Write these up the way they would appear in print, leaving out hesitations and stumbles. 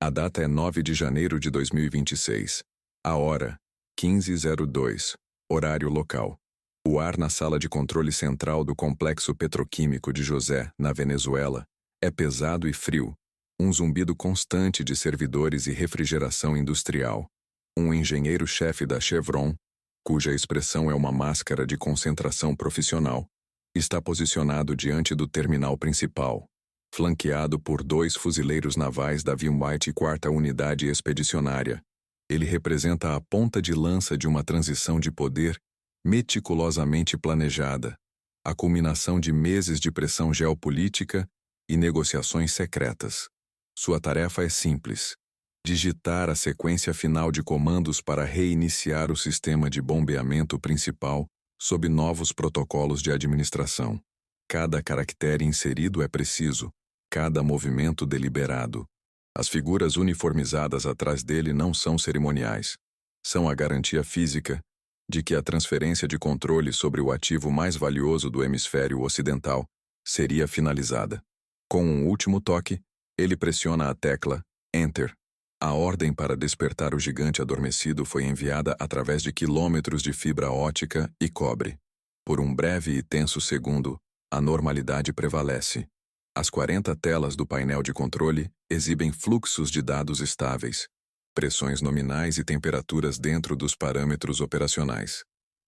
A data é 9 de janeiro de 2026. A hora, 15h02. Horário local. O ar na sala de controle central do complexo petroquímico de José, na Venezuela, é pesado e frio. Um zumbido constante de servidores e refrigeração industrial. Um engenheiro-chefe da Chevron, cuja expressão é uma máscara de concentração profissional, está posicionado diante do terminal principal, flanqueado por 2 fuzileiros navais da White 4ª Unidade Expedicionária. Ele representa a ponta de lança de uma transição de poder meticulosamente planejada, a culminação de meses de pressão geopolítica e negociações secretas. Sua tarefa é simples: digitar a sequência final de comandos para reiniciar o sistema de bombeamento principal sob novos protocolos de administração. Cada caractere inserido é preciso, cada movimento deliberado. As figuras uniformizadas atrás dele não são cerimoniais. São a garantia física de que a transferência de controle sobre o ativo mais valioso do hemisfério ocidental seria finalizada. Com um último toque, ele pressiona a tecla Enter. A ordem para despertar o gigante adormecido foi enviada através de quilômetros de fibra óptica e cobre. Por um breve e tenso segundo, a normalidade prevalece. As 40 telas do painel de controle exibem fluxos de dados estáveis, pressões nominais e temperaturas dentro dos parâmetros operacionais.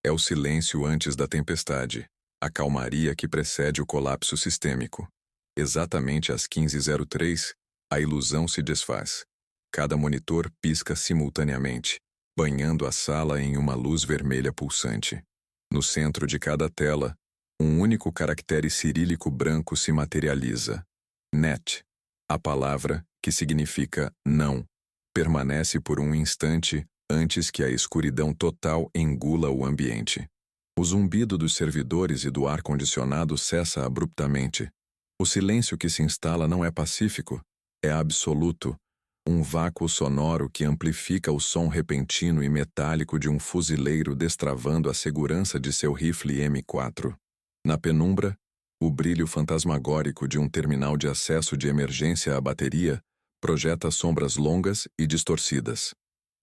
É o silêncio antes da tempestade, a calmaria que precede o colapso sistêmico. Exatamente às 15h03, a ilusão se desfaz. Cada monitor pisca simultaneamente, banhando a sala em uma luz vermelha pulsante. No centro de cada tela, um único caractere cirílico branco se materializa. NET. A palavra, que significa não, permanece por um instante antes que a escuridão total engula o ambiente. O zumbido dos servidores e do ar-condicionado cessa abruptamente. O silêncio que se instala não é pacífico, é absoluto, um vácuo sonoro que amplifica o som repentino e metálico de um fuzileiro destravando a segurança de seu rifle M4. Na penumbra, o brilho fantasmagórico de um terminal de acesso de emergência à bateria projeta sombras longas e distorcidas.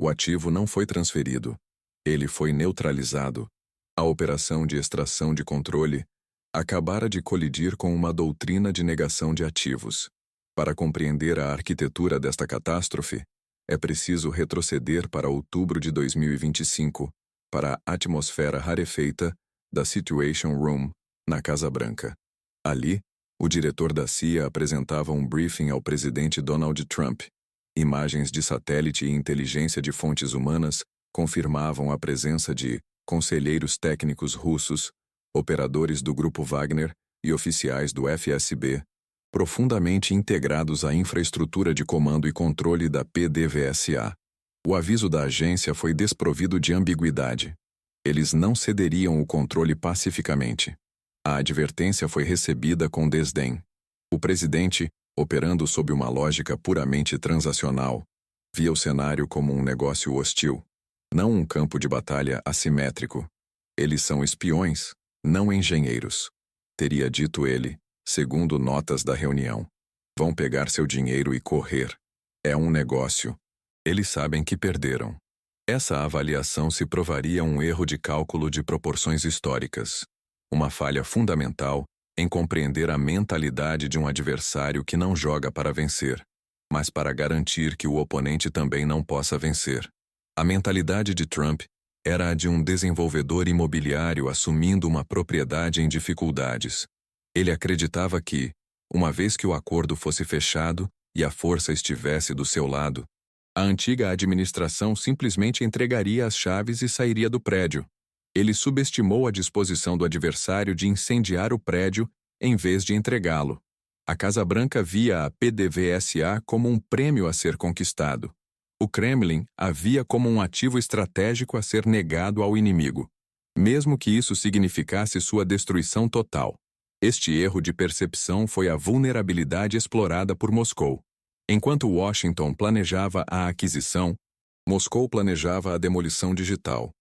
O ativo não foi transferido. Ele foi neutralizado. A operação de extração de controle acabara de colidir com uma doutrina de negação de ativos. Para compreender a arquitetura desta catástrofe, é preciso retroceder para outubro de 2025, para a atmosfera rarefeita da Situation Room, na Casa Branca. Ali, o diretor da CIA apresentava um briefing ao presidente Donald Trump. Imagens de satélite e inteligência de fontes humanas confirmavam a presença de conselheiros técnicos russos, operadores do Grupo Wagner e oficiais do FSB, profundamente integrados à infraestrutura de comando e controle da PDVSA. O aviso da agência foi desprovido de ambiguidade. Eles não cederiam o controle pacificamente. A advertência foi recebida com desdém. O presidente, operando sob uma lógica puramente transacional, via o cenário como um negócio hostil, não um campo de batalha assimétrico. Eles são espiões, não engenheiros. Teria dito ele, segundo notas da reunião. Vão pegar seu dinheiro e correr. É um negócio. Eles sabem que perderam. Essa avaliação se provaria um erro de cálculo de proporções históricas. Uma falha fundamental em compreender a mentalidade de um adversário que não joga para vencer, mas para garantir que o oponente também não possa vencer. A mentalidade de Trump era a de um desenvolvedor imobiliário assumindo uma propriedade em dificuldades. Ele acreditava que, uma vez que o acordo fosse fechado e a força estivesse do seu lado, a antiga administração simplesmente entregaria as chaves e sairia do prédio. Ele subestimou a disposição do adversário de incendiar o prédio em vez de entregá-lo. A Casa Branca via a PDVSA como um prêmio a ser conquistado. O Kremlin a via como um ativo estratégico a ser negado ao inimigo, mesmo que isso significasse sua destruição total. Este erro de percepção foi a vulnerabilidade explorada por Moscou. Enquanto Washington planejava a aquisição, Moscou planejava a demolição digital.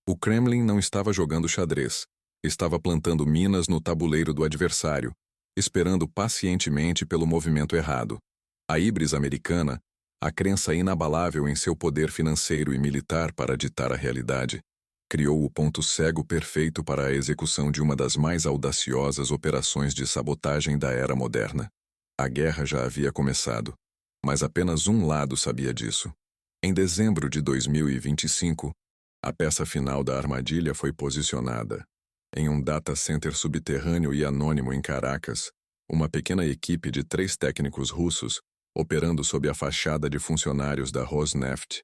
O Kremlin não estava jogando xadrez, estava plantando minas no tabuleiro do adversário, esperando pacientemente pelo movimento errado. A híbris americana A crença inabalável em seu poder financeiro e militar para ditar a realidade criou o ponto cego perfeito para a execução de uma das mais audaciosas operações de sabotagem da era moderna. A guerra já havia começado, mas apenas um lado sabia disso. Em dezembro de 2025, a peça final da armadilha foi posicionada. Em um data center subterrâneo e anônimo em Caracas, uma pequena equipe de 3 técnicos russos, operando sob a fachada de funcionários da Rosneft,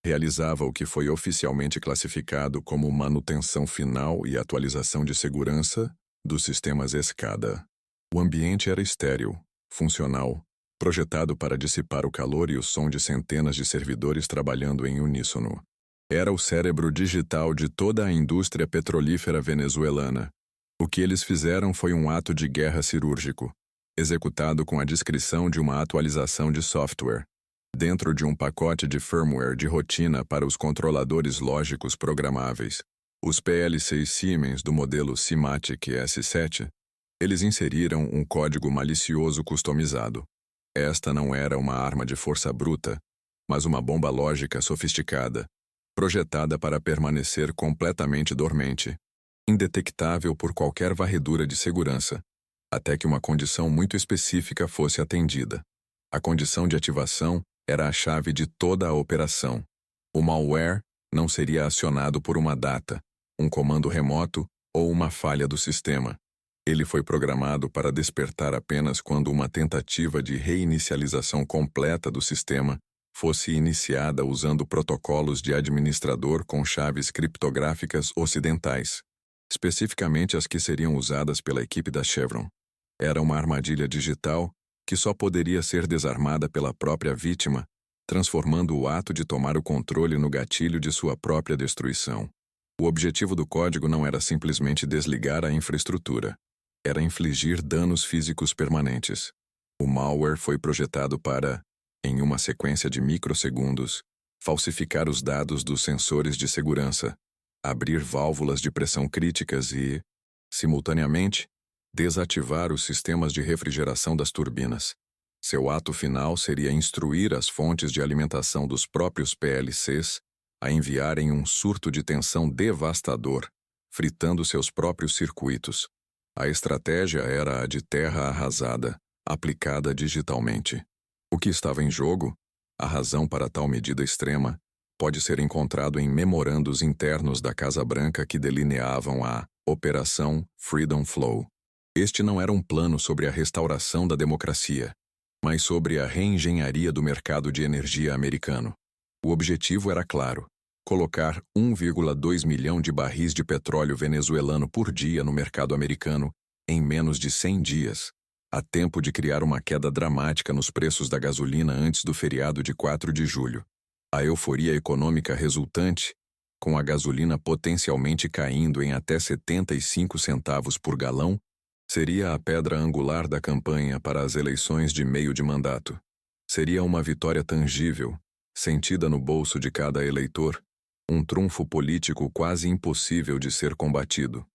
realizava o que foi oficialmente classificado como manutenção final e atualização de segurança dos sistemas SCADA. O ambiente era estéril, funcional, projetado para dissipar o calor e o som de centenas de servidores trabalhando em uníssono. Era o cérebro digital de toda a indústria petrolífera venezuelana. O que eles fizeram foi um ato de guerra cirúrgico, executado com a descrição de uma atualização de software, dentro de um pacote de firmware de rotina para os controladores lógicos programáveis, os PLCs Siemens do modelo Simatic S7. Eles inseriram um código malicioso customizado. Esta não era uma arma de força bruta, mas uma bomba lógica sofisticada, projetada para permanecer completamente dormente, indetectável por qualquer varredura de segurança, até que uma condição muito específica fosse atendida. A condição de ativação era a chave de toda a operação. O malware não seria acionado por uma data, um comando remoto ou uma falha do sistema. Ele foi programado para despertar apenas quando uma tentativa de reinicialização completa do sistema fosse iniciada usando protocolos de administrador com chaves criptográficas ocidentais, especificamente as que seriam usadas pela equipe da Chevron. Era uma armadilha digital que só poderia ser desarmada pela própria vítima, transformando o ato de tomar o controle no gatilho de sua própria destruição. O objetivo do código não era simplesmente desligar a infraestrutura, era infligir danos físicos permanentes. O malware foi projetado para, em uma sequência de microsegundos, falsificar os dados dos sensores de segurança, abrir válvulas de pressão críticas e, simultaneamente, desativar os sistemas de refrigeração das turbinas. Seu ato final seria instruir as fontes de alimentação dos próprios PLCs a enviarem um surto de tensão devastador, fritando seus próprios circuitos. A estratégia era a de terra arrasada, aplicada digitalmente. O que estava em jogo, a razão para tal medida extrema, pode ser encontrado em memorandos internos da Casa Branca que delineavam a Operação Freedom Flow. Este não era um plano sobre a restauração da democracia, mas sobre a reengenharia do mercado de energia americano. O objetivo era claro: colocar 1,2 milhão de barris de petróleo venezuelano por dia no mercado americano em menos de 100 dias, a tempo de criar uma queda dramática nos preços da gasolina antes do feriado de 4 de julho. A euforia econômica resultante, com a gasolina potencialmente caindo em até 75 centavos por galão, seria a pedra angular da campanha para as eleições de meio de mandato. Seria uma vitória tangível, sentida no bolso de cada eleitor, um trunfo político quase impossível de ser combatido.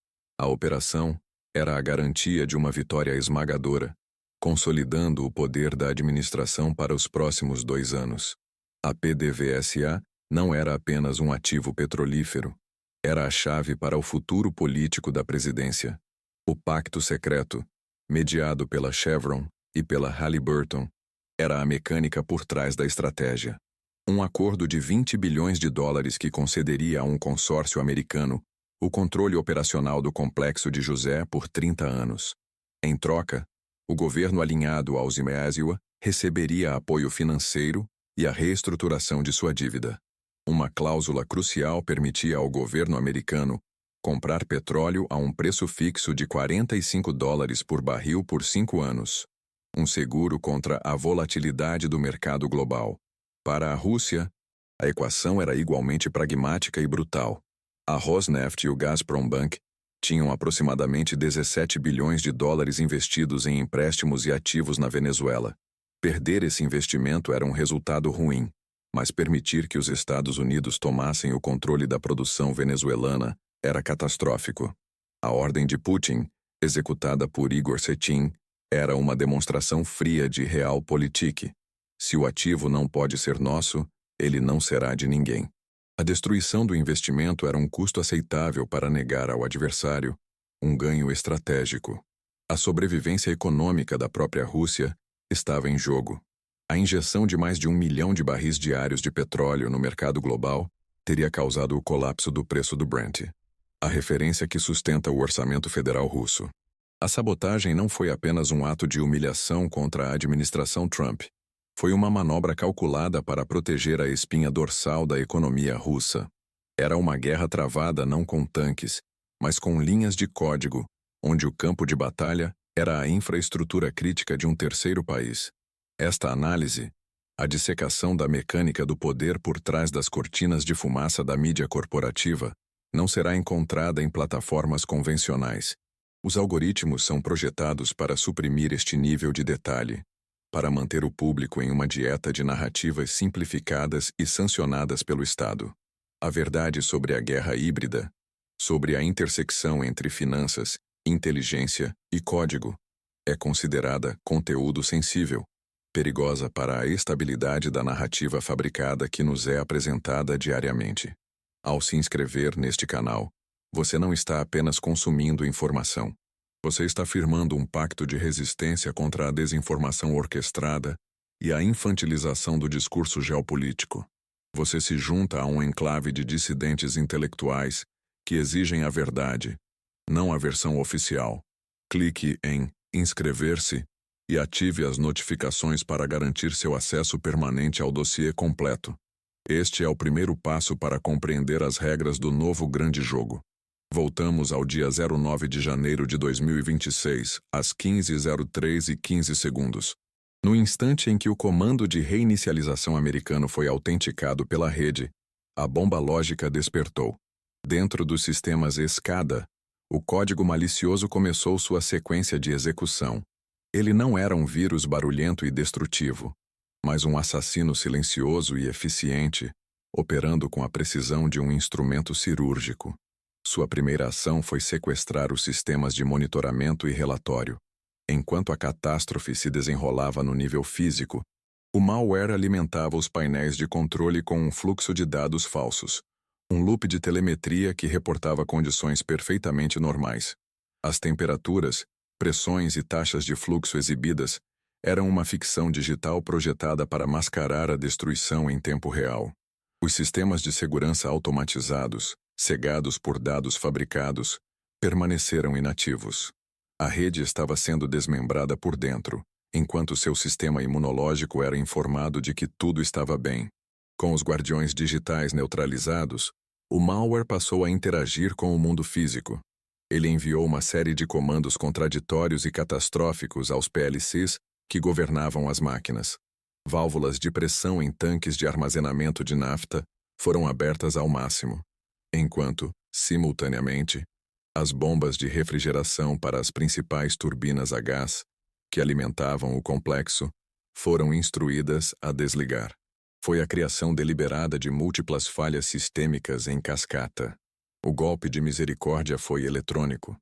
A operação era a garantia de uma vitória esmagadora, consolidando o poder da administração para os próximos 2 anos. A PDVSA não era apenas um ativo petrolífero, era a chave para o futuro político da presidência. O pacto secreto, mediado pela Chevron e pela Halliburton, era a mecânica por trás da estratégia. Um acordo de 20 bilhões de dólares que concederia a um consórcio americano o controle operacional do complexo de José por 30 anos. Em troca, o governo alinhado aos Imesiwa receberia apoio financeiro e a reestruturação de sua dívida. Uma cláusula crucial permitia ao governo americano comprar petróleo a um preço fixo de $45 por barril por 5 anos, um seguro contra a volatilidade do mercado global. Para a Rússia, a equação era igualmente pragmática e brutal. A Rosneft e o Gazprombank tinham aproximadamente 17 bilhões de dólares investidos em empréstimos e ativos na Venezuela. Perder esse investimento era um resultado ruim, mas permitir que os Estados Unidos tomassem o controle da produção venezuelana era catastrófico. A ordem de Putin, executada por Igor Sechin, era uma demonstração fria de realpolitik. Se o ativo não pode ser nosso, ele não será de ninguém. A destruição do investimento era um custo aceitável para negar ao adversário um ganho estratégico. A sobrevivência econômica da própria Rússia estava em jogo. A injeção de mais de 1 milhão de barris diários de petróleo no mercado global teria causado o colapso do preço do Brent, a referência que sustenta o orçamento federal russo. A sabotagem não foi apenas um ato de humilhação contra a administração Trump. Foi uma manobra calculada para proteger a espinha dorsal da economia russa. Era uma guerra travada não com tanques, mas com linhas de código, onde o campo de batalha era a infraestrutura crítica de um terceiro país. Esta análise, a dissecação da mecânica do poder por trás das cortinas de fumaça da mídia corporativa, não será encontrada em plataformas convencionais. Os algoritmos são projetados para suprimir este nível de detalhe, para manter o público em uma dieta de narrativas simplificadas e sancionadas pelo Estado. A verdade sobre a guerra híbrida, sobre a intersecção entre finanças, inteligência e código, é considerada conteúdo sensível, perigosa para a estabilidade da narrativa fabricada que nos é apresentada diariamente. Ao se inscrever neste canal, você não está apenas consumindo informação. Você está firmando um pacto de resistência contra a desinformação orquestrada e a infantilização do discurso geopolítico. Você se junta a um enclave de dissidentes intelectuais que exigem a verdade, não a versão oficial. Clique em inscrever-se e ative as notificações para garantir seu acesso permanente ao dossiê completo. Este é o primeiro passo para compreender as regras do novo grande jogo. Voltamos ao dia 09 de janeiro de 2026, às 15h03:15. No instante em que o comando de reinicialização americano foi autenticado pela rede, a bomba lógica despertou. Dentro dos sistemas SCADA, o código malicioso começou sua sequência de execução. Ele não era um vírus barulhento e destrutivo, mas um assassino silencioso e eficiente, operando com a precisão de um instrumento cirúrgico. Sua primeira ação foi sequestrar os sistemas de monitoramento e relatório. Enquanto a catástrofe se desenrolava no nível físico, o malware alimentava os painéis de controle com um fluxo de dados falsos, um loop de telemetria que reportava condições perfeitamente normais. As temperaturas, pressões e taxas de fluxo exibidas eram uma ficção digital projetada para mascarar a destruição em tempo real. Os sistemas de segurança automatizados, cegados por dados fabricados, permaneceram inativos. A rede estava sendo desmembrada por dentro, enquanto seu sistema imunológico era informado de que tudo estava bem. Com os guardiões digitais neutralizados, o malware passou a interagir com o mundo físico. Ele enviou uma série de comandos contraditórios e catastróficos aos PLCs que governavam as máquinas. Válvulas de pressão em tanques de armazenamento de nafta foram abertas ao máximo, enquanto, simultaneamente, as bombas de refrigeração para as principais turbinas a gás, que alimentavam o complexo, foram instruídas a desligar. Foi a criação deliberada de múltiplas falhas sistêmicas em cascata. O golpe de misericórdia foi eletrônico.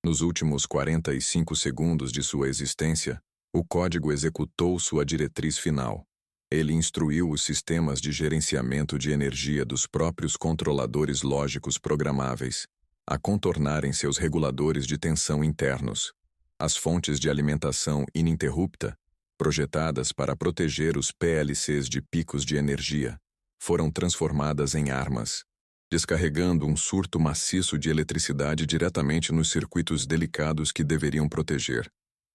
Nos últimos 45 segundos de sua existência, o código executou sua diretriz final. Ele instruiu os sistemas de gerenciamento de energia dos próprios controladores lógicos programáveis a contornarem seus reguladores de tensão internos. As fontes de alimentação ininterrupta, projetadas para proteger os PLCs de picos de energia, foram transformadas em armas, descarregando um surto maciço de eletricidade diretamente nos circuitos delicados que deveriam proteger.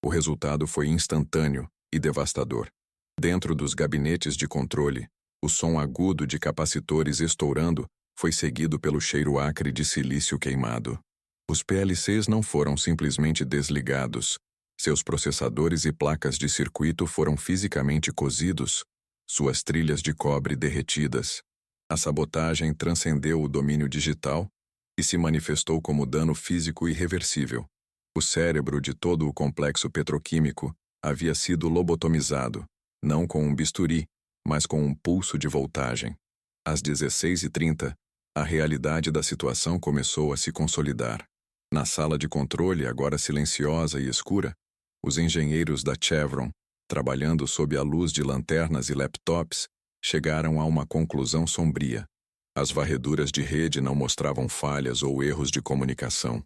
O resultado foi instantâneo e devastador. Dentro dos gabinetes de controle, o som agudo de capacitores estourando foi seguido pelo cheiro acre de silício queimado. Os PLCs não foram simplesmente desligados. Seus processadores e placas de circuito foram fisicamente cozidos, suas trilhas de cobre derretidas. A sabotagem transcendeu o domínio digital e se manifestou como dano físico irreversível. O cérebro de todo o complexo petroquímico havia sido lobotomizado, não com um bisturi, mas com um pulso de voltagem. Às 16h30, a realidade da situação começou a se consolidar. Na sala de controle, agora silenciosa e escura, os engenheiros da Chevron trabalhando sob a luz de lanternas e laptops, chegaram a uma conclusão sombria. As varreduras de rede não mostravam falhas ou erros de comunicação.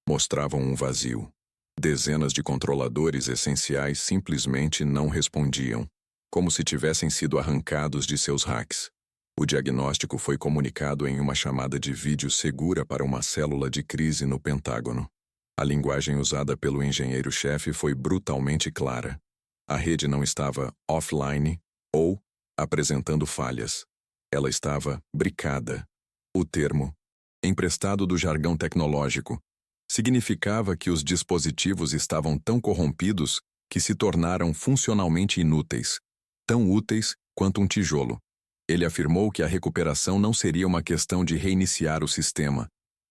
Mostravam um vazio. Dezenas de controladores essenciais simplesmente não respondiam, como se tivessem sido arrancados de seus racks. O diagnóstico foi comunicado em uma chamada de vídeo segura para uma célula de crise no Pentágono. A linguagem usada pelo engenheiro-chefe foi brutalmente clara. A rede não estava offline ou apresentando falhas. Ela estava bricada. O termo, emprestado do jargão tecnológico, significava que os dispositivos estavam tão corrompidos que se tornaram funcionalmente inúteis, tão úteis quanto um tijolo. Ele afirmou que a recuperação não seria uma questão de reiniciar o sistema,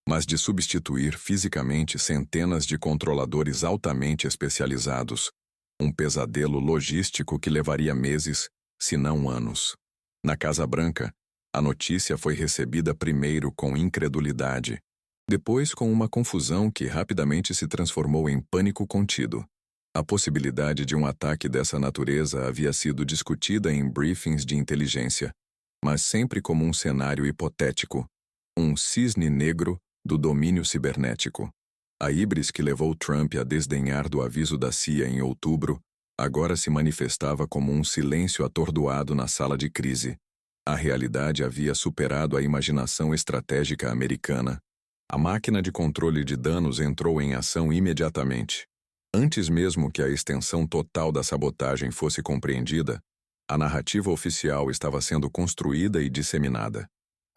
mas de substituir fisicamente centenas de controladores altamente especializados, um pesadelo logístico que levaria meses, se não anos. Na Casa Branca, a notícia foi recebida primeiro com incredulidade, depois com uma confusão que rapidamente se transformou em pânico contido. A possibilidade de um ataque dessa natureza havia sido discutida em briefings de inteligência, mas sempre como um cenário hipotético, um cisne negro do domínio cibernético. A híbris que levou Trump a desdenhar do aviso da CIA em outubro agora se manifestava como um silêncio atordoado na sala de crise. A realidade havia superado a imaginação estratégica americana. A máquina de controle de danos entrou em ação imediatamente. Antes mesmo que a extensão total da sabotagem fosse compreendida, a narrativa oficial estava sendo construída e disseminada.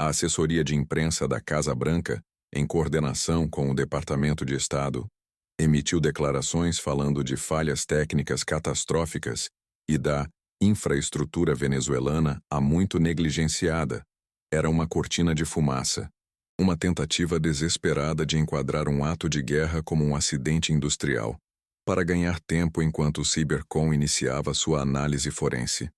A assessoria de imprensa da Casa Branca, em coordenação com o Departamento de Estado, emitiu declarações falando de falhas técnicas catastróficas e da infraestrutura venezuelana há muito negligenciada. Era uma cortina de fumaça. Uma tentativa desesperada de enquadrar um ato de guerra como um acidente industrial, para ganhar tempo enquanto o Cybercom iniciava sua análise forense.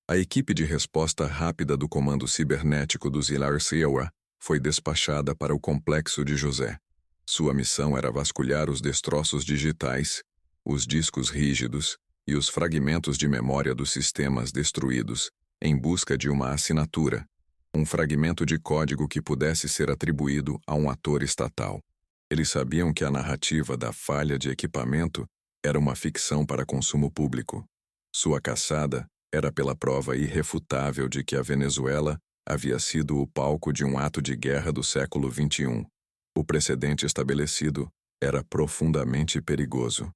A equipe de resposta rápida do Comando Cibernético dos ILRCA foi despachada para o complexo de José. Sua missão era vasculhar os destroços digitais, os discos rígidos e os fragmentos de memória dos sistemas destruídos, em busca de uma assinatura, um fragmento de código que pudesse ser atribuído a um ator estatal. Eles sabiam que a narrativa da falha de equipamento era uma ficção para consumo público. Sua caçada era pela prova irrefutável de que a Venezuela havia sido o palco de um ato de guerra do século XXI. O precedente estabelecido era profundamente perigoso.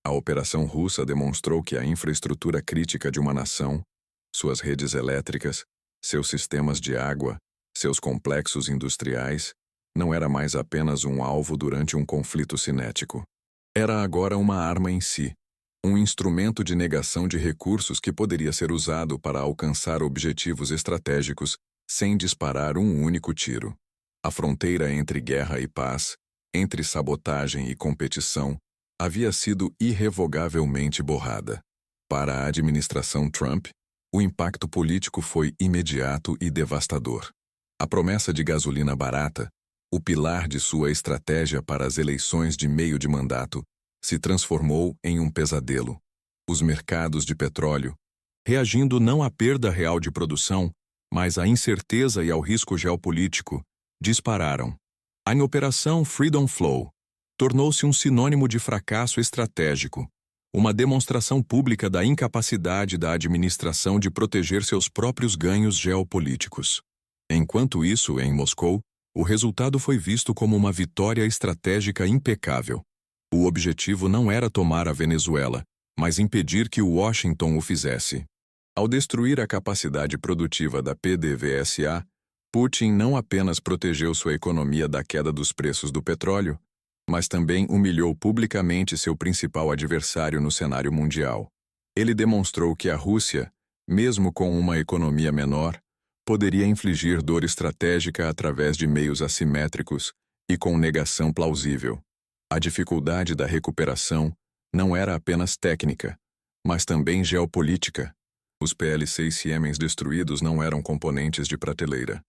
A operação russa demonstrou que a infraestrutura crítica de uma nação, suas redes elétricas, seus sistemas de água, seus complexos industriais, não era mais apenas um alvo durante um conflito cinético. Era agora uma arma em si, um instrumento de negação de recursos que poderia ser usado para alcançar objetivos estratégicos sem disparar um único tiro. A fronteira entre guerra e paz, entre sabotagem e competição, havia sido irrevogavelmente borrada. Para a administração Trump, o impacto político foi imediato e devastador. A promessa de gasolina barata, o pilar de sua estratégia para as eleições de meio de mandato, se transformou em um pesadelo. Os mercados de petróleo, reagindo não à perda real de produção, mas à incerteza e ao risco geopolítico, dispararam. A Operação Freedom Flow tornou-se um sinônimo de fracasso estratégico, uma demonstração pública da incapacidade da administração de proteger seus próprios ganhos geopolíticos. Enquanto isso, em Moscou, o resultado foi visto como uma vitória estratégica impecável. O objetivo não era tomar a Venezuela, mas impedir que Washington o fizesse. Ao destruir a capacidade produtiva da PDVSA, Putin não apenas protegeu sua economia da queda dos preços do petróleo, mas também humilhou publicamente seu principal adversário no cenário mundial. Ele demonstrou que a Rússia, mesmo com uma economia menor, poderia infligir dor estratégica através de meios assimétricos e com negação plausível. A dificuldade da recuperação não era apenas técnica, mas também geopolítica. Os PL-6 Siemens destruídos não eram componentes de prateleira.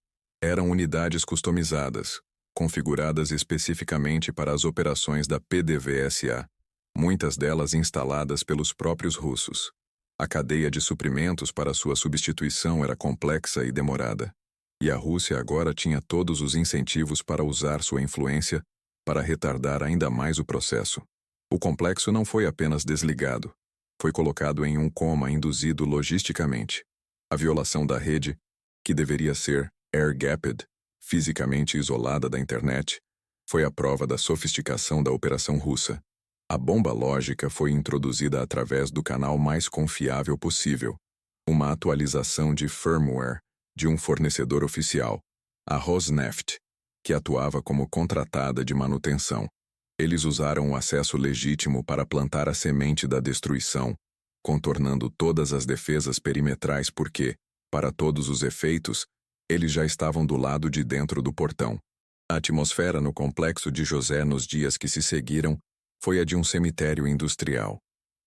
Eram unidades customizadas, configuradas especificamente para as operações da PDVSA, muitas delas instaladas pelos próprios russos. A cadeia de suprimentos para sua substituição era complexa e demorada. E a Rússia agora tinha todos os incentivos para usar sua influência para retardar ainda mais o processo. O complexo não foi apenas desligado. Foi colocado em um coma induzido logisticamente. A violação da rede, que deveria ser air-gapped, fisicamente isolada da internet, foi a prova da sofisticação da operação russa. A bomba lógica foi introduzida através do canal mais confiável possível, uma atualização de firmware de um fornecedor oficial, a Rosneft, que atuava como contratada de manutenção. Eles usaram o acesso legítimo para plantar a semente da destruição, contornando todas as defesas perimetrais porque, para todos os efeitos, eles já estavam do lado de dentro do portão. A atmosfera no complexo de José nos dias que se seguiram foi a de um cemitério industrial.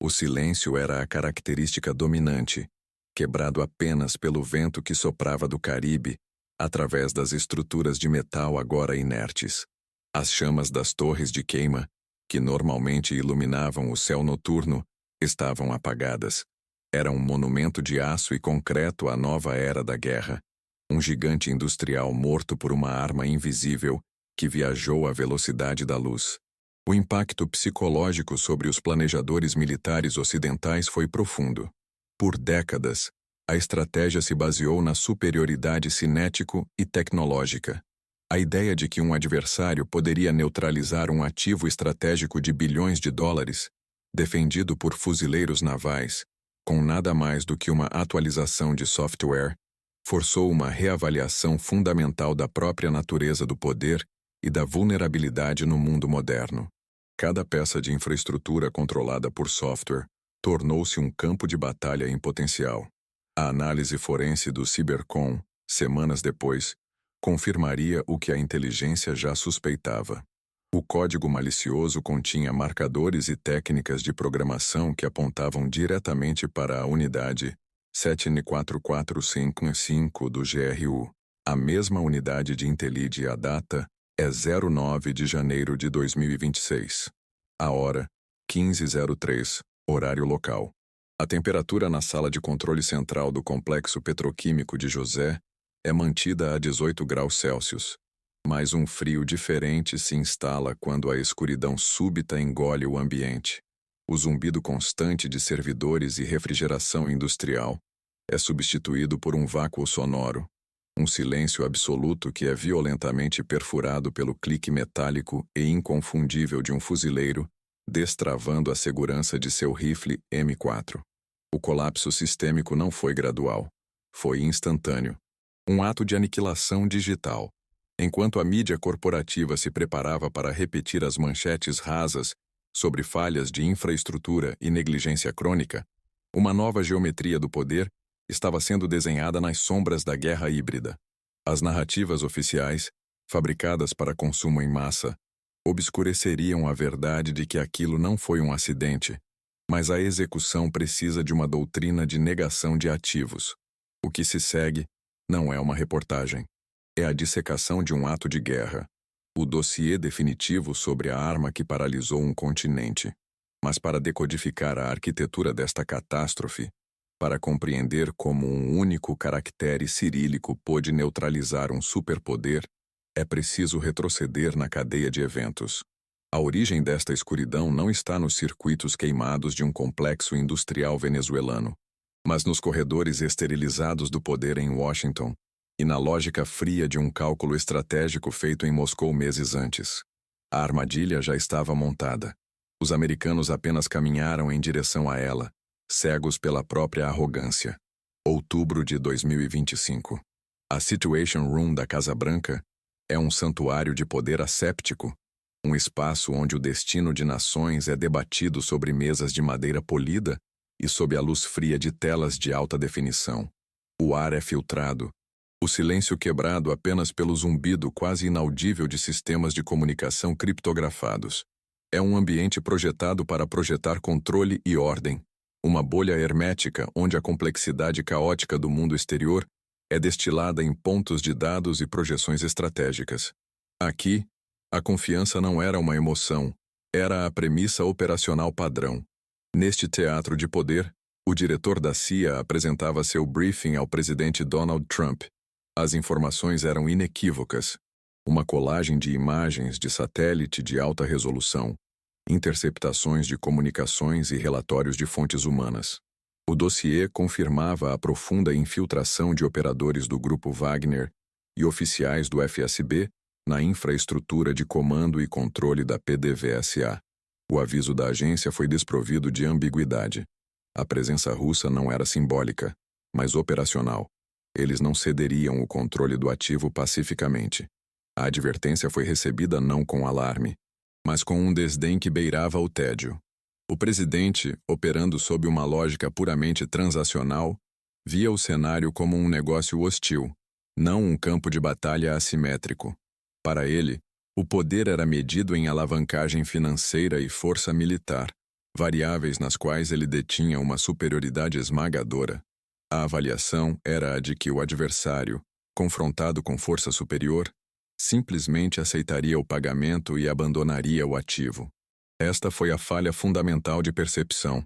O silêncio era a característica dominante, quebrado apenas pelo vento que soprava do Caribe, através das estruturas de metal agora inertes. As chamas das torres de queima, que normalmente iluminavam o céu noturno, estavam apagadas. Era um monumento de aço e concreto à nova era da guerra. Um gigante industrial morto por uma arma invisível que viajou à velocidade da luz. O impacto psicológico sobre os planejadores militares ocidentais foi profundo. Por décadas, a estratégia se baseou na superioridade cinético e tecnológica. A ideia de que um adversário poderia neutralizar um ativo estratégico de bilhões de dólares, defendido por fuzileiros navais, com nada mais do que uma atualização de software, forçou uma reavaliação fundamental da própria natureza do poder e da vulnerabilidade no mundo moderno. Cada peça de infraestrutura controlada por software tornou-se um campo de batalha em potencial. A análise forense do Cybercom, semanas depois, confirmaria o que a inteligência já suspeitava. O código malicioso continha marcadores e técnicas de programação que apontavam diretamente para a unidade 7N4455 do GRU. A mesma unidade de Intellige a data é 09 de janeiro de 2026. A hora, 15:03, horário local. A temperatura na sala de controle central do complexo petroquímico de José é mantida a 18 graus Celsius. Mas um frio diferente se instala quando a escuridão súbita engole o ambiente. O zumbido constante de servidores e refrigeração industrial é substituído por um vácuo sonoro, um silêncio absoluto que é violentamente perfurado pelo clique metálico e inconfundível de um fuzileiro destravando a segurança de seu rifle M4. O colapso sistêmico não foi gradual, foi instantâneo. Um ato de aniquilação digital. Enquanto a mídia corporativa se preparava para repetir as manchetes rasas sobre falhas de infraestrutura e negligência crônica, uma nova geometria do poder estava sendo desenhada nas sombras da guerra híbrida. As narrativas oficiais, fabricadas para consumo em massa, obscureceriam a verdade de que aquilo não foi um acidente, mas a execução precisa de uma doutrina de negação de ativos. O que se segue não é uma reportagem. É a dissecação de um ato de guerra, o dossiê definitivo sobre a arma que paralisou um continente. Mas para decodificar a arquitetura desta catástrofe, para compreender como um único caractere cirílico pôde neutralizar um superpoder, é preciso retroceder na cadeia de eventos. A origem desta escuridão não está nos circuitos queimados de um complexo industrial venezuelano, mas nos corredores esterilizados do poder em Washington, e na lógica fria de um cálculo estratégico feito em Moscou meses antes. A armadilha já estava montada. Os americanos apenas caminharam em direção a ela, cegos pela própria arrogância. Outubro de 2025. A Situation Room da Casa Branca é um santuário de poder asséptico, um espaço onde o destino de nações é debatido sobre mesas de madeira polida e sob a luz fria de telas de alta definição. O ar é filtrado, o silêncio quebrado apenas pelo zumbido quase inaudível de sistemas de comunicação criptografados. É um ambiente projetado para projetar controle e ordem, uma bolha hermética onde a complexidade caótica do mundo exterior é destilada em pontos de dados e projeções estratégicas. Aqui, a confiança não era uma emoção, era a premissa operacional padrão. Neste teatro de poder, O diretor da CIA apresentava seu briefing ao presidente Donald Trump. As informações eram inequívocas. Uma colagem de imagens de satélite de alta resolução, interceptações de comunicações e relatórios de fontes humanas. O dossiê confirmava a profunda infiltração de operadores do Grupo Wagner e oficiais do FSB na infraestrutura de comando e controle da PDVSA. O aviso da agência foi desprovido de ambiguidade. A presença russa não era simbólica, mas operacional. Eles não cederiam o controle do ativo pacificamente. A advertência foi recebida não com alarme, mas com um desdém que beirava o tédio. O presidente, operando sob uma lógica puramente transacional, via o cenário como um negócio hostil, não um campo de batalha assimétrico. Para ele, o poder era medido em alavancagem financeira e força militar, variáveis nas quais ele detinha uma superioridade esmagadora. A avaliação era a de que o adversário, confrontado com força superior, simplesmente aceitaria o pagamento e abandonaria o ativo. Esta foi a falha fundamental de percepção.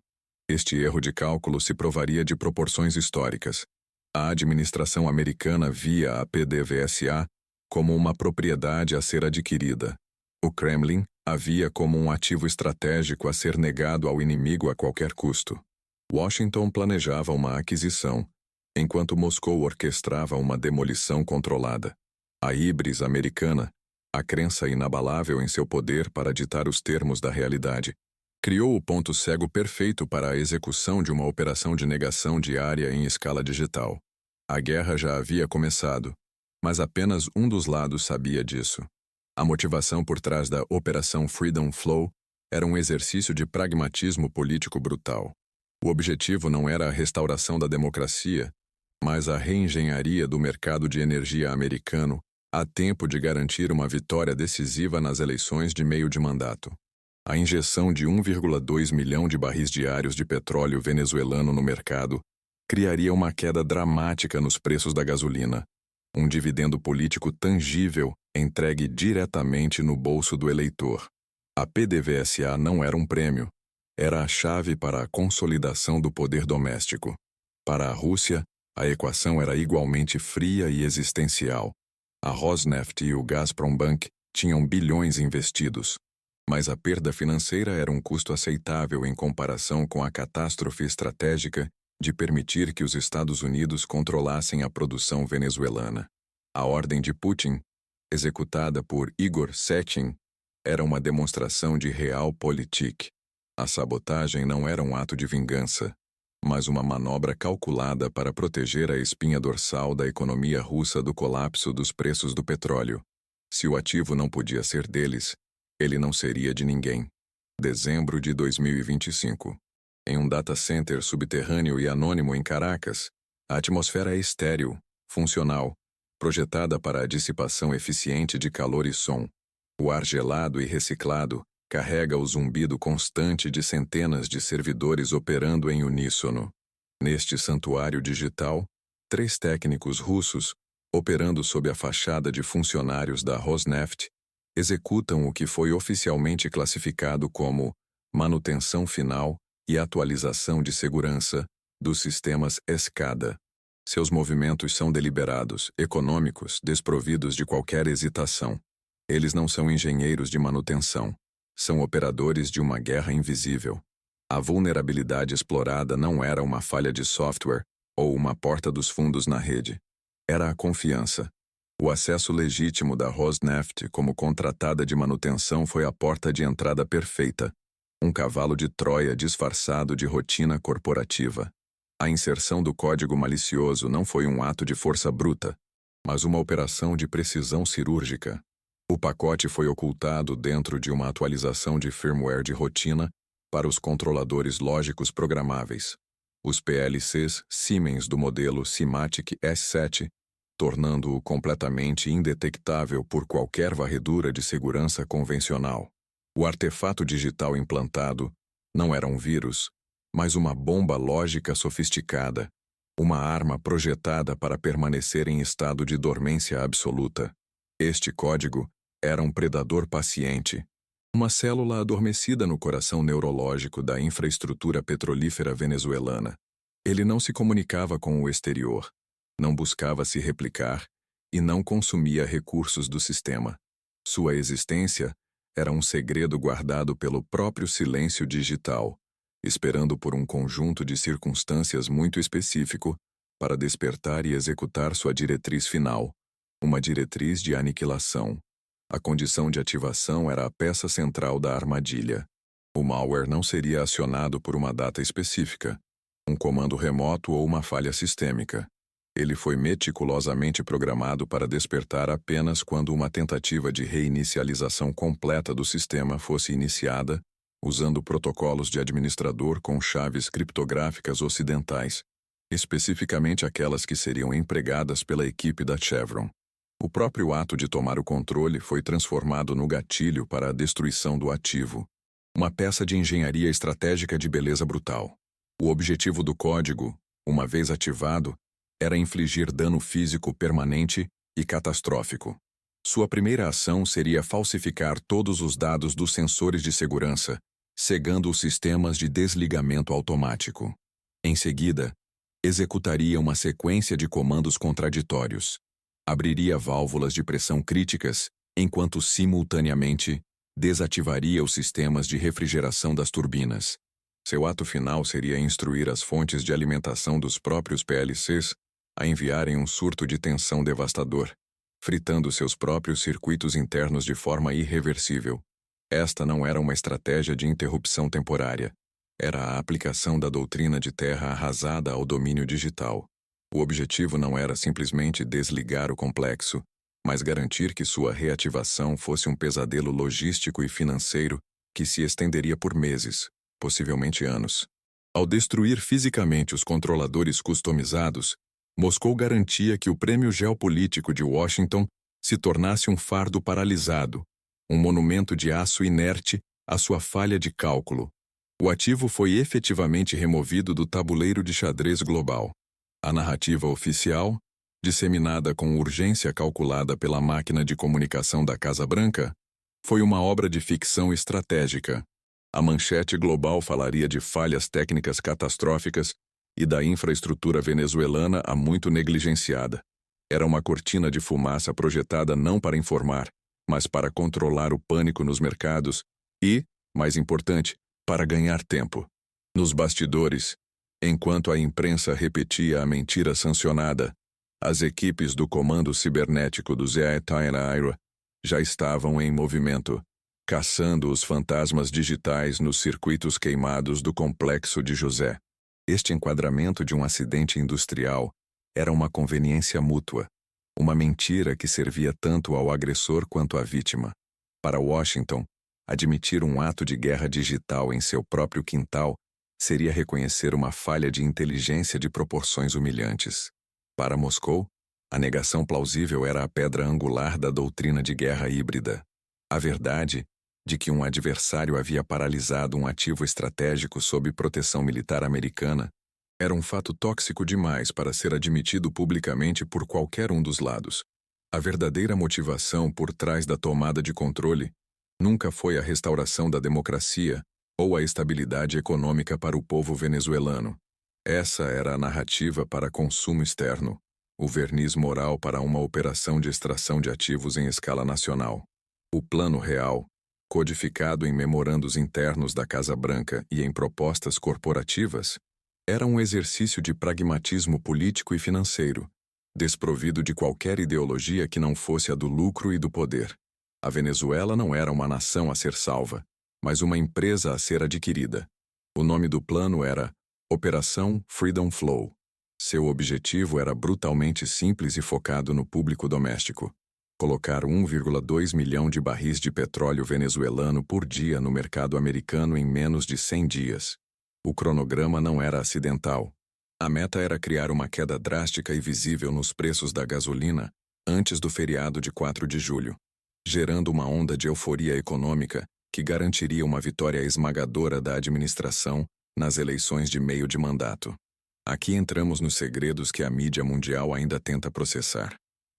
Este erro de cálculo se provaria de proporções históricas. A administração americana via a PDVSA como uma propriedade a ser adquirida. O Kremlin a via como um ativo estratégico a ser negado ao inimigo a qualquer custo. Washington planejava uma aquisição, enquanto Moscou orquestrava uma demolição controlada. A híbris americana, a crença inabalável em seu poder para ditar os termos da realidade, criou o ponto cego perfeito para a execução de uma operação de negação diária em escala digital. A guerra já havia começado, mas apenas um dos lados sabia disso. A motivação por trás da Operação Freedom Flow era um exercício de pragmatismo político brutal. O objetivo não era a restauração da democracia, mas a reengenharia do mercado de energia americano a tempo de garantir uma vitória decisiva nas eleições de meio de mandato. A injeção de 1,2 milhão de barris diários de petróleo venezuelano no mercado criaria uma queda dramática nos preços da gasolina, um dividendo político tangível entregue diretamente no bolso do eleitor. A PDVSA não era um prêmio, era a chave para a consolidação do poder doméstico. Para a Rússia, a equação era igualmente fria e existencial. A Rosneft e o Gazprombank tinham bilhões investidos, mas a perda financeira era um custo aceitável em comparação com a catástrofe estratégica de permitir que os Estados Unidos controlassem a produção venezuelana. A ordem de Putin, executada por Igor Sechin, era uma demonstração de realpolitik. A sabotagem não era um ato de vingança, mas uma manobra calculada para proteger a espinha dorsal da economia russa do colapso dos preços do petróleo. Se o ativo não podia ser deles, ele não seria de ninguém. Dezembro de 2025. Em um data center subterrâneo e anônimo em Caracas, a atmosfera é estéril, funcional, projetada para a dissipação eficiente de calor e som. O ar gelado e reciclado carrega o zumbido constante de centenas de servidores operando em uníssono. Neste santuário digital, 3 técnicos russos, operando sob a fachada de funcionários da Rosneft, executam o que foi oficialmente classificado como manutenção final e atualização de segurança dos sistemas SCADA. Seus movimentos são deliberados, econômicos, desprovidos de qualquer hesitação. Eles não são engenheiros de manutenção. São operadores de uma guerra invisível. A vulnerabilidade explorada não era uma falha de software ou uma porta dos fundos na rede. Era a confiança. O acesso legítimo da Rosneft como contratada de manutenção foi a porta de entrada perfeita. Um cavalo de Troia disfarçado de rotina corporativa. A inserção do código malicioso não foi um ato de força bruta, mas uma operação de precisão cirúrgica. O pacote foi ocultado dentro de uma atualização de firmware de rotina para os controladores lógicos programáveis, os PLCs Siemens do modelo Simatic S7, tornando-o completamente indetectável por qualquer varredura de segurança convencional. O artefato digital implantado não era um vírus, mas uma bomba lógica sofisticada, uma arma projetada para permanecer em estado de dormência absoluta. Este código era um predador paciente, uma célula adormecida no coração neurológico da infraestrutura petrolífera venezuelana. Ele não se comunicava com o exterior, não buscava se replicar e não consumia recursos do sistema. Sua existência era um segredo guardado pelo próprio silêncio digital, esperando por um conjunto de circunstâncias muito específico para despertar e executar sua diretriz final, uma diretriz de aniquilação. A condição de ativação era a peça central da armadilha. O malware não seria acionado por uma data específica, um comando remoto ou uma falha sistêmica. Ele foi meticulosamente programado para despertar apenas quando uma tentativa de reinicialização completa do sistema fosse iniciada, usando protocolos de administrador com chaves criptográficas ocidentais, especificamente aquelas que seriam empregadas pela equipe da Chevron. O próprio ato de tomar o controle foi transformado no gatilho para a destruição do ativo, uma peça de engenharia estratégica de beleza brutal. O objetivo do código, uma vez ativado, era infligir dano físico permanente e catastrófico. Sua primeira ação seria falsificar todos os dados dos sensores de segurança, cegando os sistemas de desligamento automático. Em seguida, executaria uma sequência de comandos contraditórios. Abriria válvulas de pressão críticas, enquanto simultaneamente desativaria os sistemas de refrigeração das turbinas. Seu ato final seria instruir as fontes de alimentação dos próprios PLCs a enviarem um surto de tensão devastador, fritando seus próprios circuitos internos de forma irreversível. Esta não era uma estratégia de interrupção temporária. Era a aplicação da doutrina de terra arrasada ao domínio digital. O objetivo não era simplesmente desligar o complexo, mas garantir que sua reativação fosse um pesadelo logístico e financeiro que se estenderia por meses, possivelmente anos. Ao destruir fisicamente os controladores customizados, Moscou garantia que o prêmio geopolítico de Washington se tornasse um fardo paralisado, um monumento de aço inerte à sua falha de cálculo. O ativo foi efetivamente removido do tabuleiro de xadrez global. A narrativa oficial, disseminada com urgência calculada pela máquina de comunicação da Casa Branca, foi uma obra de ficção estratégica. A manchete global falaria de falhas técnicas catastróficas e da infraestrutura venezuelana há muito negligenciada. Era uma cortina de fumaça projetada não para informar, mas para controlar o pânico nos mercados e, mais importante, para ganhar tempo. Nos bastidores, enquanto a imprensa repetia a mentira sancionada, as equipes do Comando Cibernético do ZAIRA já estavam em movimento, caçando os fantasmas digitais nos circuitos queimados do complexo de José. Este enquadramento de um acidente industrial era uma conveniência mútua, uma mentira que servia tanto ao agressor quanto à vítima. Para Washington, admitir um ato de guerra digital em seu próprio quintal seria reconhecer uma falha de inteligência de proporções humilhantes. Para Moscou, a negação plausível era a pedra angular da doutrina de guerra híbrida. A verdade de que um adversário havia paralisado um ativo estratégico sob proteção militar americana era um fato tóxico demais para ser admitido publicamente por qualquer um dos lados. A verdadeira motivação por trás da tomada de controle nunca foi a restauração da democracia ou a estabilidade econômica para o povo venezuelano. Essa era a narrativa para consumo externo, o verniz moral para uma operação de extração de ativos em escala nacional. O plano real, codificado em memorandos internos da Casa Branca e em propostas corporativas, era um exercício de pragmatismo político e financeiro, desprovido de qualquer ideologia que não fosse a do lucro e do poder. A Venezuela não era uma nação a ser salva, mas uma empresa a ser adquirida. O nome do plano era Operação Freedom Flow. Seu objetivo era brutalmente simples e focado no público doméstico: colocar 1,2 milhão de barris de petróleo venezuelano por dia no mercado americano em menos de 100 dias. O cronograma não era acidental. A meta era criar uma queda drástica e visível nos preços da gasolina antes do feriado de 4 de julho, gerando uma onda de euforia econômica que garantiria uma vitória esmagadora da administração nas eleições de meio de mandato. Aqui entramos nos segredos que a mídia mundial ainda tenta processar.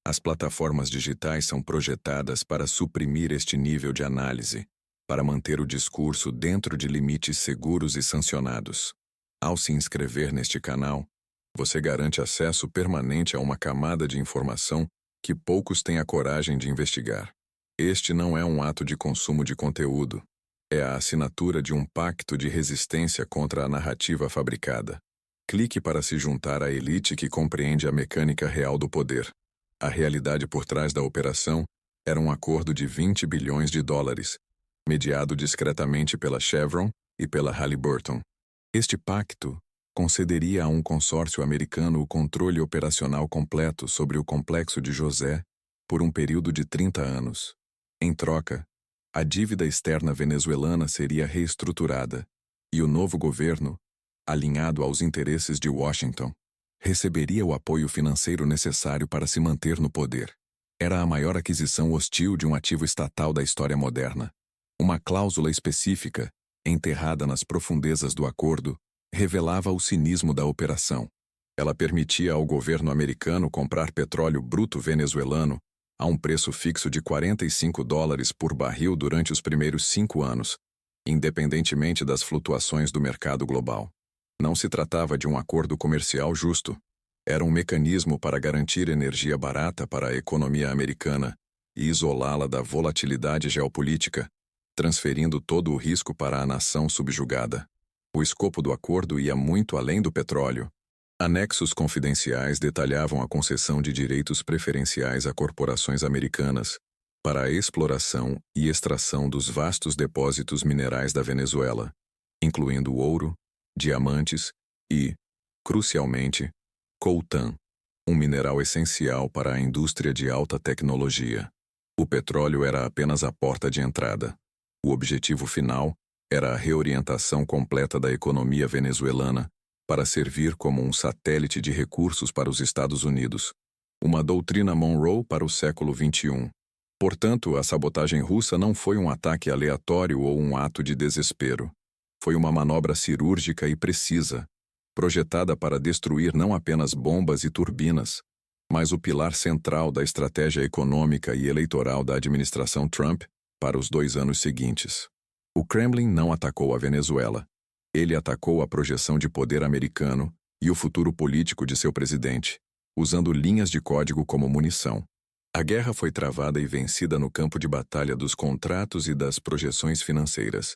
As plataformas digitais são projetadas para suprimir este nível de análise, para manter o discurso dentro de limites seguros e sancionados. Ao se inscrever neste canal, você garante acesso permanente a uma camada de informação que poucos têm a coragem de investigar. Este não é um ato de consumo de conteúdo, é a assinatura de um pacto de resistência contra a narrativa fabricada. Clique para se juntar à elite que compreende a mecânica real do poder. A realidade por trás da operação era um acordo de 20 bilhões de dólares, mediado discretamente pela Chevron e pela Halliburton. Este pacto concederia a um consórcio americano o controle operacional completo sobre o complexo de José por um período de 30 anos. Em troca, a dívida externa venezuelana seria reestruturada e o novo governo, alinhado aos interesses de Washington, receberia o apoio financeiro necessário para se manter no poder. Era a maior aquisição hostil de um ativo estatal da história moderna. Uma cláusula específica, enterrada nas profundezas do acordo, revelava o cinismo da operação. Ela permitia ao governo americano comprar petróleo bruto venezuelano a um preço fixo de $45 por barril durante os primeiros 5 anos, independentemente das flutuações do mercado global. Não se tratava de um acordo comercial justo. Era um mecanismo para garantir energia barata para a economia americana e isolá-la da volatilidade geopolítica, transferindo todo o risco para a nação subjugada. O escopo do acordo ia muito além do petróleo. Anexos confidenciais detalhavam a concessão de direitos preferenciais a corporações americanas para a exploração e extração dos vastos depósitos minerais da Venezuela, incluindo ouro, diamantes e, crucialmente, coltan, um mineral essencial para a indústria de alta tecnologia. O petróleo era apenas a porta de entrada. O objetivo final era a reorientação completa da economia venezuelana para servir como um satélite de recursos para os Estados Unidos, uma doutrina Monroe para o século XXI. Portanto, a sabotagem russa não foi um ataque aleatório ou um ato de desespero. Foi uma manobra cirúrgica e precisa, projetada para destruir não apenas bombas e turbinas, mas o pilar central da estratégia econômica e eleitoral da administração Trump para os 2 anos seguintes. O Kremlin não atacou a Venezuela. Ele atacou a projeção de poder americano e o futuro político de seu presidente, usando linhas de código como munição. A guerra foi travada e vencida no campo de batalha dos contratos e das projeções financeiras.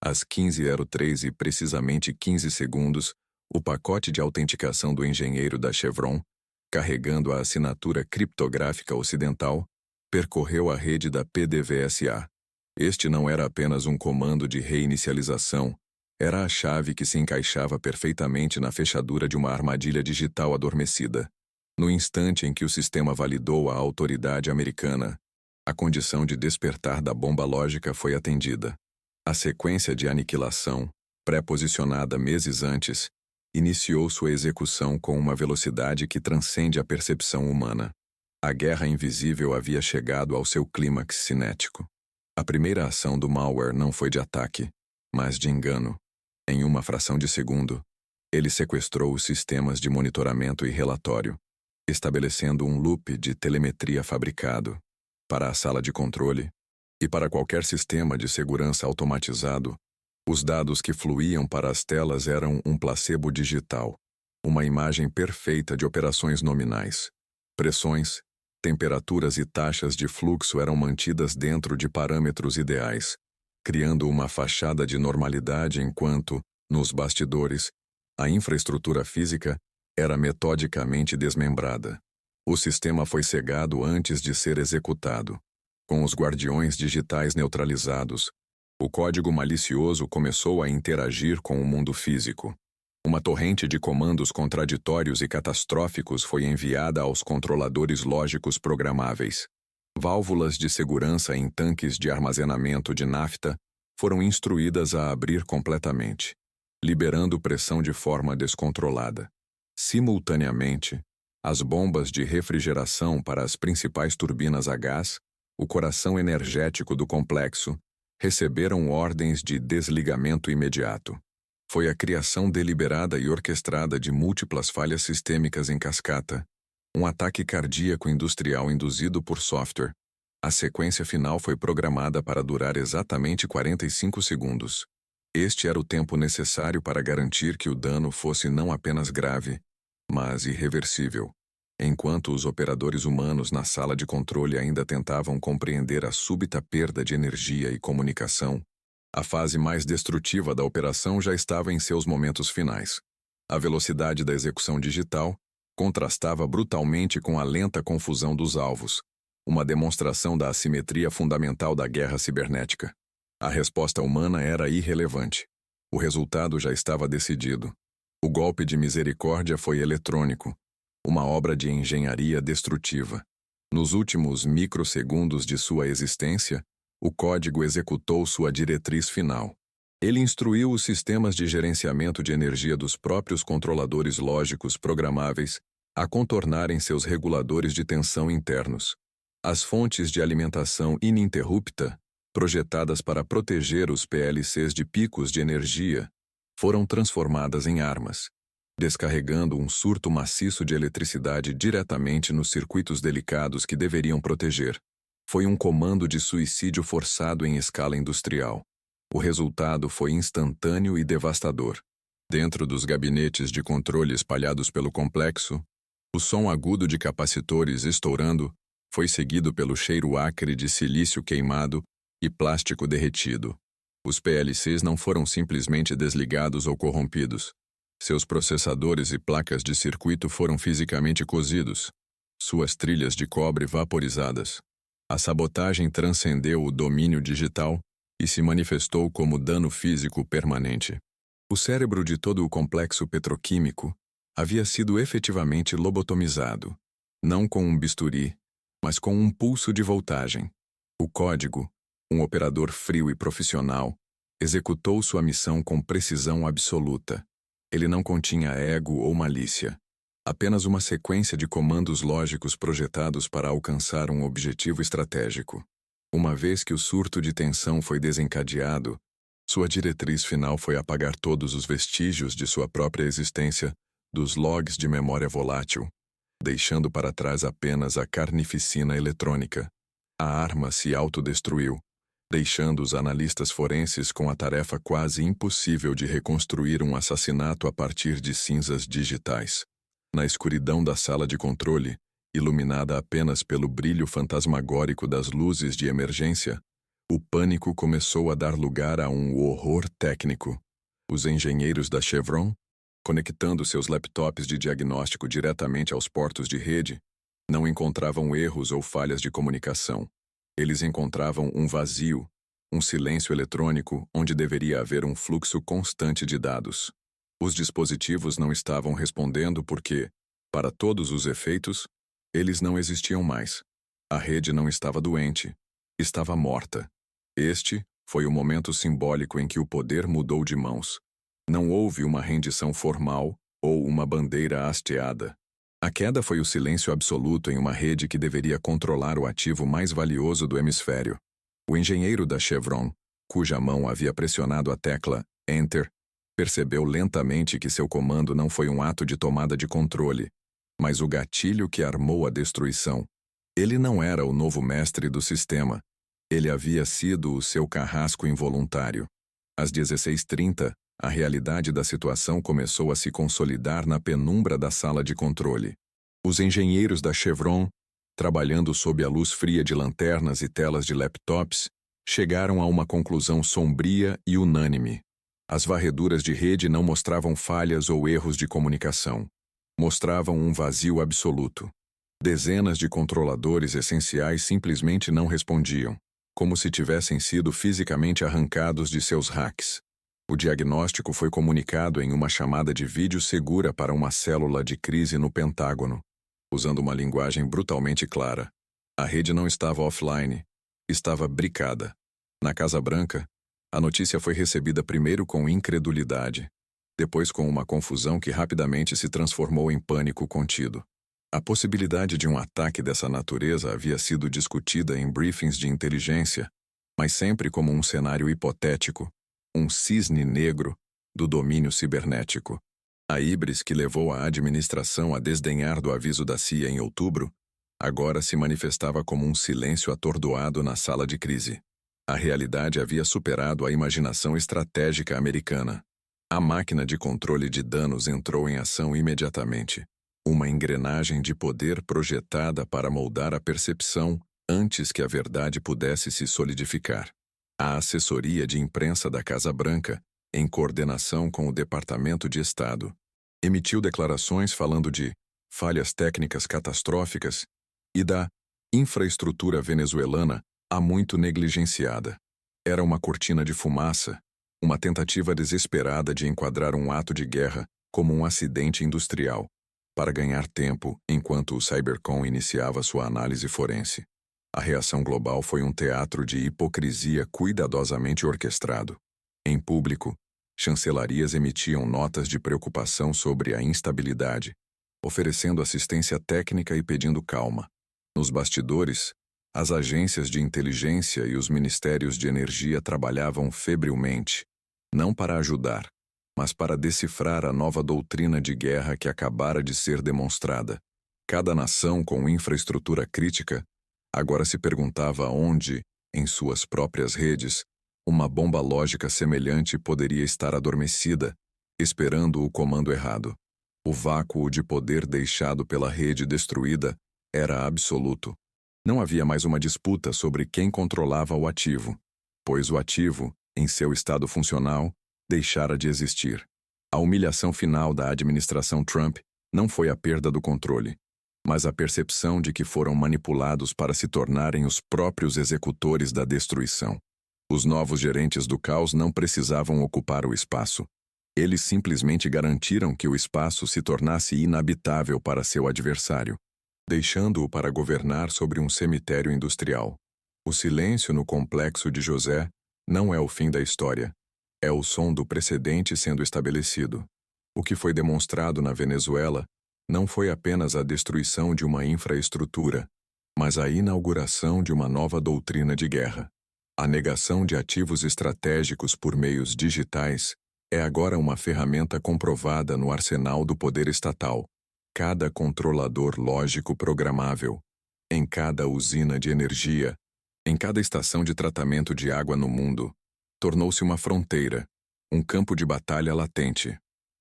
Às 15h03 e precisamente 15 segundos, o pacote de autenticação do engenheiro da Chevron, carregando a assinatura criptográfica ocidental, percorreu a rede da PDVSA. Este não era apenas um comando de reinicialização, era a chave que se encaixava perfeitamente na fechadura de uma armadilha digital adormecida. No instante em que o sistema validou a autoridade americana, a condição de despertar da bomba lógica foi atendida. A sequência de aniquilação, pré-posicionada meses antes, iniciou sua execução com uma velocidade que transcende a percepção humana. A guerra invisível havia chegado ao seu clímax cinético. A primeira ação do malware não foi de ataque, mas de engano. Em uma fração de segundo, ele sequestrou os sistemas de monitoramento e relatório, estabelecendo um loop de telemetria fabricado para a sala de controle e para qualquer sistema de segurança automatizado. Os dados que fluíam para as telas eram um placebo digital, uma imagem perfeita de operações nominais. Pressões, temperaturas e taxas de fluxo eram mantidas dentro de parâmetros ideais, criando uma fachada de normalidade enquanto, nos bastidores, a infraestrutura física era metodicamente desmembrada. O sistema foi cegado antes de ser executado. Com os guardiões digitais neutralizados, o código malicioso começou a interagir com o mundo físico. Uma torrente de comandos contraditórios e catastróficos foi enviada aos controladores lógicos programáveis. Válvulas de segurança em tanques de armazenamento de nafta foram instruídas a abrir completamente, liberando pressão de forma descontrolada. Simultaneamente, as bombas de refrigeração para as principais turbinas a gás, o coração energético do complexo, receberam ordens de desligamento imediato. Foi a criação deliberada e orquestrada de múltiplas falhas sistêmicas em cascata, um ataque cardíaco industrial induzido por software. A sequência final foi programada para durar exatamente 45 segundos. Este era o tempo necessário para garantir que o dano fosse não apenas grave, mas irreversível. Enquanto os operadores humanos na sala de controle ainda tentavam compreender a súbita perda de energia e comunicação, a fase mais destrutiva da operação já estava em seus momentos finais. A velocidade da execução digital contrastava brutalmente com a lenta confusão dos alvos, uma demonstração da assimetria fundamental da guerra cibernética. A resposta humana era irrelevante. O resultado já estava decidido. O golpe de misericórdia foi eletrônico, uma obra de engenharia destrutiva. Nos últimos microsegundos de sua existência, o código executou sua diretriz final. Ele instruiu os sistemas de gerenciamento de energia dos próprios controladores lógicos programáveis a contornarem seus reguladores de tensão internos. As fontes de alimentação ininterrupta, projetadas para proteger os PLCs de picos de energia, foram transformadas em armas, descarregando um surto maciço de eletricidade diretamente nos circuitos delicados que deveriam proteger. Foi um comando de suicídio forçado em escala industrial. O resultado foi instantâneo e devastador. Dentro dos gabinetes de controle espalhados pelo complexo, o som agudo de capacitores estourando foi seguido pelo cheiro acre de silício queimado e plástico derretido. Os PLCs não foram simplesmente desligados ou corrompidos. Seus processadores e placas de circuito foram fisicamente cozidos, suas trilhas de cobre vaporizadas. A sabotagem transcendeu o domínio digital e se manifestou como dano físico permanente. O cérebro de todo o complexo petroquímico havia sido efetivamente lobotomizado, não com um bisturi, mas com um pulso de voltagem. O código, um operador frio e profissional, executou sua missão com precisão absoluta. Ele não continha ego ou malícia, apenas uma sequência de comandos lógicos projetados para alcançar um objetivo estratégico. Uma vez que o surto de tensão foi desencadeado, sua diretriz final foi apagar todos os vestígios de sua própria existência dos logs de memória volátil, deixando para trás apenas a carnificina eletrônica. A arma se autodestruiu, deixando os analistas forenses com a tarefa quase impossível de reconstruir um assassinato a partir de cinzas digitais. Na escuridão da sala de controle, iluminada apenas pelo brilho fantasmagórico das luzes de emergência, o pânico começou a dar lugar a um horror técnico. Os engenheiros da Chevron, conectando seus laptops de diagnóstico diretamente aos portos de rede, não encontravam erros ou falhas de comunicação. Eles encontravam um vazio, um silêncio eletrônico onde deveria haver um fluxo constante de dados. Os dispositivos não estavam respondendo porque, para todos os efeitos, eles não existiam mais. A rede não estava doente, estava morta. Este foi o momento simbólico em que o poder mudou de mãos. Não houve uma rendição formal ou uma bandeira hasteada. A queda foi o silêncio absoluto em uma rede que deveria controlar o ativo mais valioso do hemisfério. O engenheiro da Chevron, cuja mão havia pressionado a tecla Enter, percebeu lentamente que seu comando não foi um ato de tomada de controle, mas o gatilho que armou a destruição. Ele não era o novo mestre do sistema. Ele havia sido o seu carrasco involuntário. Às 16h30, a realidade da situação começou a se consolidar na penumbra da sala de controle. Os engenheiros da Chevron, trabalhando sob a luz fria de lanternas e telas de laptops, chegaram a uma conclusão sombria e unânime. As varreduras de rede não mostravam falhas ou erros de comunicação. Mostravam um vazio absoluto. Dezenas de controladores essenciais simplesmente não respondiam, como se tivessem sido fisicamente arrancados de seus racks. O diagnóstico foi comunicado em uma chamada de vídeo segura para uma célula de crise no Pentágono, usando uma linguagem brutalmente clara. A rede não estava offline, estava bricada. Na Casa Branca, a notícia foi recebida primeiro com incredulidade, depois com uma confusão que rapidamente se transformou em pânico contido. A possibilidade de um ataque dessa natureza havia sido discutida em briefings de inteligência, mas sempre como um cenário hipotético, um cisne negro do domínio cibernético. A híbris que levou a administração a desdenhar do aviso da CIA em outubro, agora se manifestava como um silêncio atordoado na sala de crise. A realidade havia superado a imaginação estratégica americana. A máquina de controle de danos entrou em ação imediatamente. Uma engrenagem de poder projetada para moldar a percepção antes que a verdade pudesse se solidificar. A assessoria de imprensa da Casa Branca, em coordenação com o Departamento de Estado, emitiu declarações falando de falhas técnicas catastróficas e da infraestrutura venezuelana há muito negligenciada. Era uma cortina de fumaça, uma tentativa desesperada de enquadrar um ato de guerra como um acidente industrial, para ganhar tempo enquanto o Cybercom iniciava sua análise forense. A reação global foi um teatro de hipocrisia cuidadosamente orquestrado. Em público, chancelarias emitiam notas de preocupação sobre a instabilidade, oferecendo assistência técnica e pedindo calma. Nos bastidores, as agências de inteligência e os ministérios de energia trabalhavam febrilmente, não para ajudar, mas para decifrar a nova doutrina de guerra que acabara de ser demonstrada. Cada nação com infraestrutura crítica agora se perguntava onde, em suas próprias redes, uma bomba lógica semelhante poderia estar adormecida, esperando o comando errado. O vácuo de poder deixado pela rede destruída era absoluto. Não havia mais uma disputa sobre quem controlava o ativo, pois o ativo, em seu estado funcional, deixara de existir. A humilhação final da administração Trump não foi a perda do controle, mas a percepção de que foram manipulados para se tornarem os próprios executores da destruição. Os novos gerentes do caos não precisavam ocupar o espaço. Eles simplesmente garantiram que o espaço se tornasse inabitável para seu adversário, deixando-o para governar sobre um cemitério industrial. O silêncio no complexo de José não é o fim da história. É o som do precedente sendo estabelecido. O que foi demonstrado na Venezuela não foi apenas a destruição de uma infraestrutura, mas a inauguração de uma nova doutrina de guerra. A negação de ativos estratégicos por meios digitais é agora uma ferramenta comprovada no arsenal do poder estatal. Cada controlador lógico programável, em cada usina de energia, em cada estação de tratamento de água no mundo, tornou-se uma fronteira, um campo de batalha latente.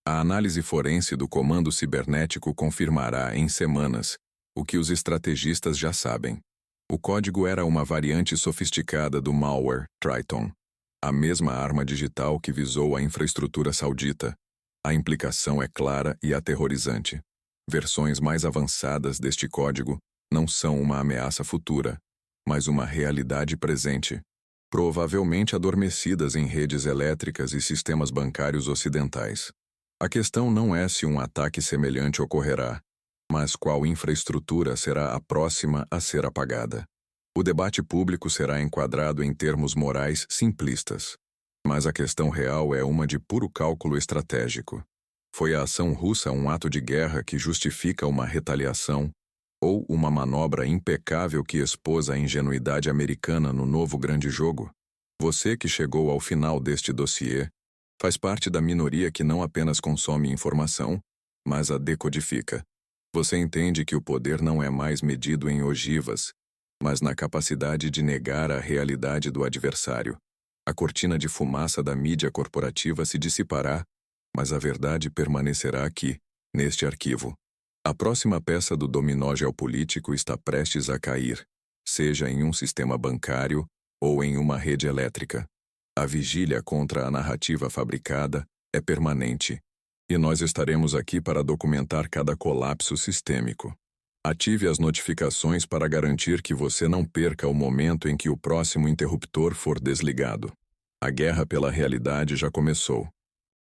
A análise forense do comando cibernético confirmará em semanas o que os estrategistas já sabem. O código era uma variante sofisticada do malware Triton, a mesma arma digital que visou a infraestrutura saudita. A implicação é clara e aterrorizante. Versões mais avançadas deste código não são uma ameaça futura, mas uma realidade presente, provavelmente adormecidas em redes elétricas e sistemas bancários ocidentais. A questão não é se um ataque semelhante ocorrerá, mas qual infraestrutura será a próxima a ser apagada. O debate público será enquadrado em termos morais simplistas, mas a questão real é uma de puro cálculo estratégico. Foi a ação russa um ato de guerra que justifica uma retaliação, ou uma manobra impecável que expôs a ingenuidade americana no novo grande jogo? Você que chegou ao final deste dossiê faz parte da minoria que não apenas consome informação, mas a decodifica. Você entende que o poder não é mais medido em ogivas, mas na capacidade de negar a realidade do adversário. A cortina de fumaça da mídia corporativa se dissipará, mas a verdade permanecerá aqui, neste arquivo. A próxima peça do dominó geopolítico está prestes a cair, seja em um sistema bancário ou em uma rede elétrica. A vigília contra a narrativa fabricada é permanente, e nós estaremos aqui para documentar cada colapso sistêmico. Ative as notificações para garantir que você não perca o momento em que o próximo interruptor for desligado. A guerra pela realidade já começou.